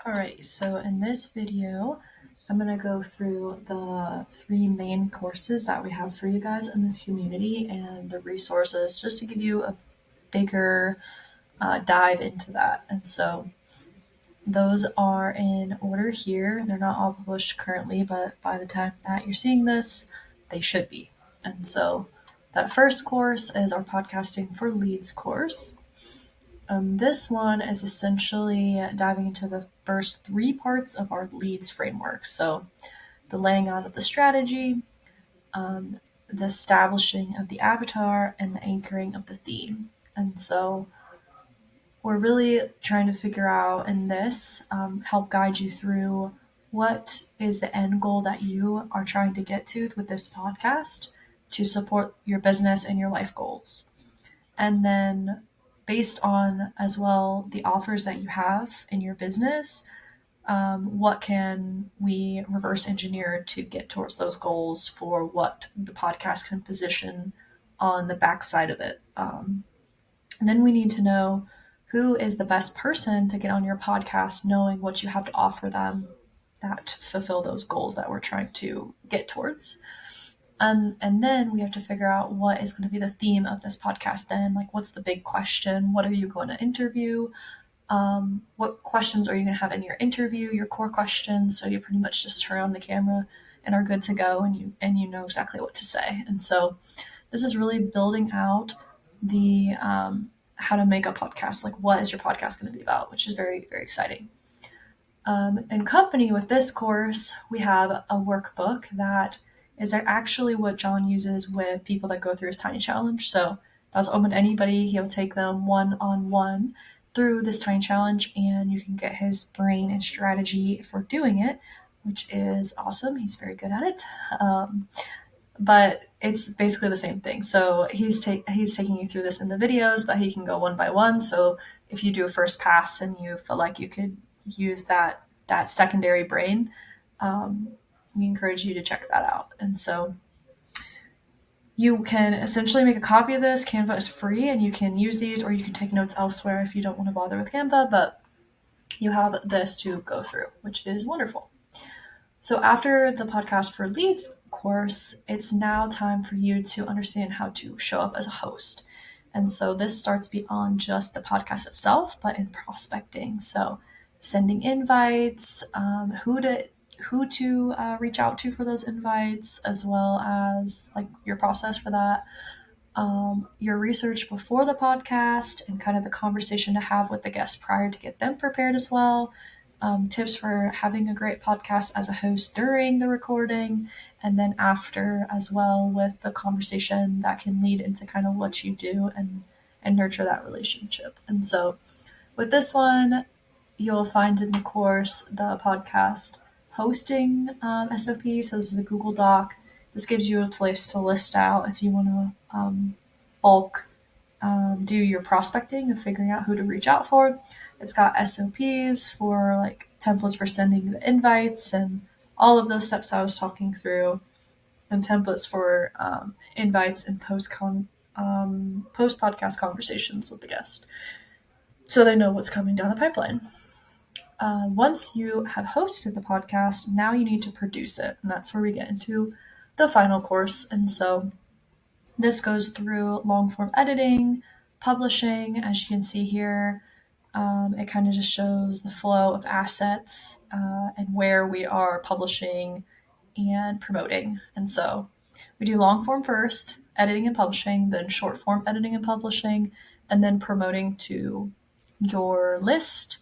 Alright, so in this video, I'm going to go through the 3 main courses that we have for you guys in this community and the resources just to give you a bigger dive into that. And so those are in order here. They're not all published currently, but by the time that you're seeing this, they should be. And so that first course is our Podcasting for Leads course. This one is essentially diving into the first 3 parts of our leads framework. So the laying out of the strategy, the establishing of the avatar, and the anchoring of the theme. And so we're really trying to figure out in this, help guide you through what is the end goal that you are trying to get to with this podcast to support your business and your life goals. And then based on as well the offers that you have in your business, what can we reverse engineer to get towards those goals for what the podcast can position on the backside of it. And then we need to know who is the best person to get on your podcast, knowing what you have to offer them that fulfill those goals that we're trying to get towards. And then we have to figure out what is going to be the theme of this podcast then. Like, what's the big question? What are you going to interview? What questions are you going to have in your interview, your core questions? So you pretty much just turn on the camera and are good to go, and you know exactly what to say. And so this is really building out the how to make a podcast. Like, what is your podcast going to be about? Which is very, very exciting. In company with this course, we have a workbook that is actually what John uses with people that go through his tiny challenge. So that's open to anybody. He'll take them one-on-one through this tiny challenge, and you can get his brain and strategy for doing it, which is awesome. He's very good at it. But it's basically the same thing. So he's taking you through this in the videos, but he can go one by one. So if you do a first pass and you feel like you could use that secondary brain, we encourage you to check that out. And so you can essentially make a copy of this. Canva is free, and you can use these, or you can take notes elsewhere if you don't want to bother with Canva, but you have this to go through, which is wonderful. So after the Podcast for Leads course, it's now time for you to understand how to show up as a host. And so this starts beyond just the podcast itself, but in prospecting. So sending invites, who to reach out to for those invites, as well as like your process for that, your research before the podcast, and kind of the conversation to have with the guests prior to get them prepared as well. Tips for having a great podcast as a host during the recording, and then after as well, with the conversation that can lead into kind of what you do and nurture that relationship. And so with this one, you'll find in the course the podcast hosting SOP. So this is a Google Doc. This gives you a place to list out if you want to bulk do your prospecting of figuring out who to reach out for. It's got SOPs for like templates for sending the invites and all of those steps I was talking through, and templates for invites and post podcast conversations with the guest, so they know what's coming down the pipeline. Once you have hosted the podcast, now you need to produce it, and that's where we get into the final course. And so this goes through long form editing, publishing. As you can see here, it kind of just shows the flow of assets and where we are publishing and promoting. And so we do long form first, editing and publishing, then short form editing and publishing, and then promoting to your list,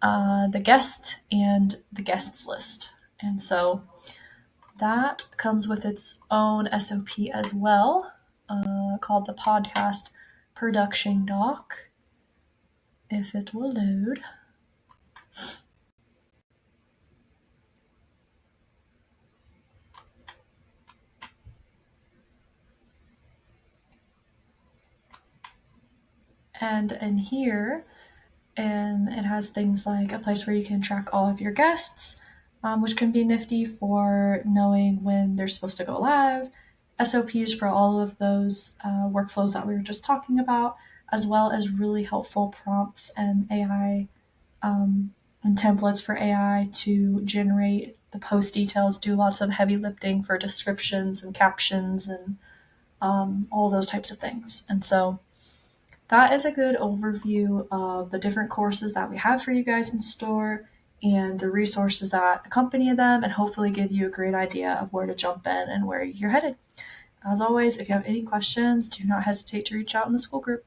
the guest, and the guests list. And so that comes with its own SOP as well, called the podcast production doc, if it will load. And in here, it has things like a place where you can track all of your guests, which can be nifty for knowing when they're supposed to go live, SOPs for all of those workflows that we were just talking about, as well as really helpful prompts and AI and templates for AI to generate the post details, do lots of heavy lifting for descriptions and captions and all those types of things. And so that is a good overview of the different courses that we have for you guys in store and the resources that accompany them, and hopefully give you a great idea of where to jump in and where you're headed. As always, if you have any questions, do not hesitate to reach out in the school group.